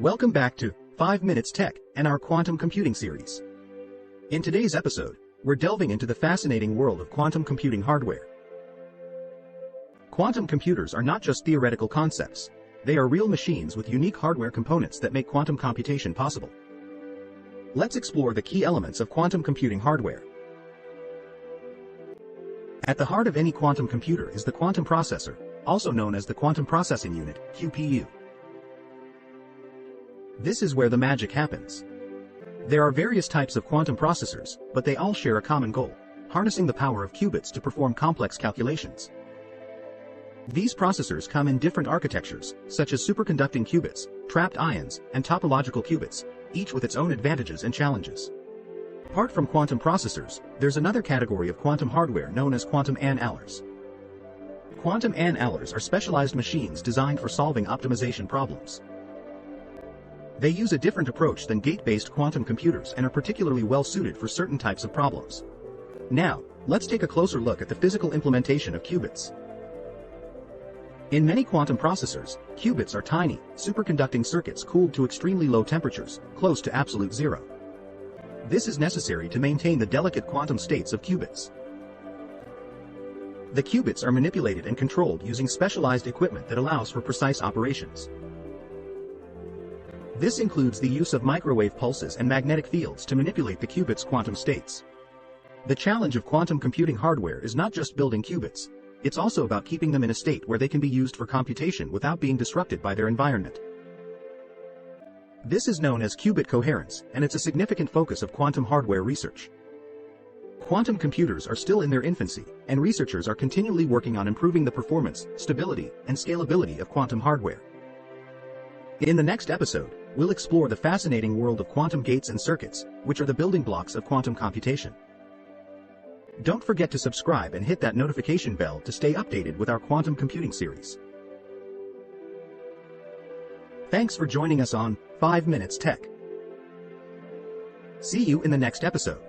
Welcome back to 5 Minutes Tech and our quantum computing series. In today's episode, we're delving into the fascinating world of quantum computing hardware. Quantum computers are not just theoretical concepts, they are real machines with unique hardware components that make quantum computation possible. Let's explore the key elements of quantum computing hardware. At the heart of any quantum computer is the quantum processor, also known as the quantum processing unit, QPU. This is where the magic happens. There are various types of quantum processors, but they all share a common goal: harnessing the power of qubits to perform complex calculations. These processors come in different architectures, such as superconducting qubits, trapped ions, and topological qubits, each with its own advantages and challenges. Apart from quantum processors, there's another category of quantum hardware known as quantum annealers. Quantum annealers are specialized machines designed for solving optimization problems. They use a different approach than gate-based quantum computers and are particularly well suited for certain types of problems. Now, let's take a closer look at the physical implementation of qubits. In many quantum processors, qubits are tiny, superconducting circuits cooled to extremely low temperatures, close to absolute zero. This is necessary to maintain the delicate quantum states of qubits. The qubits are manipulated and controlled using specialized equipment that allows for precise operations. This includes the use of microwave pulses and magnetic fields to manipulate the qubits' quantum states. The challenge of quantum computing hardware is not just building qubits, it's also about keeping them in a state where they can be used for computation without being disrupted by their environment. This is known as qubit coherence, and it's a significant focus of quantum hardware research. Quantum computers are still in their infancy, and researchers are continually working on improving the performance, stability, and scalability of quantum hardware. In the next episode, we'll explore the fascinating world of quantum gates and circuits, which are the building blocks of quantum computation. Don't forget to subscribe and hit that notification bell to stay updated with our quantum computing series. Thanks for joining us on 5 Minutes Tech. See you in the next episode.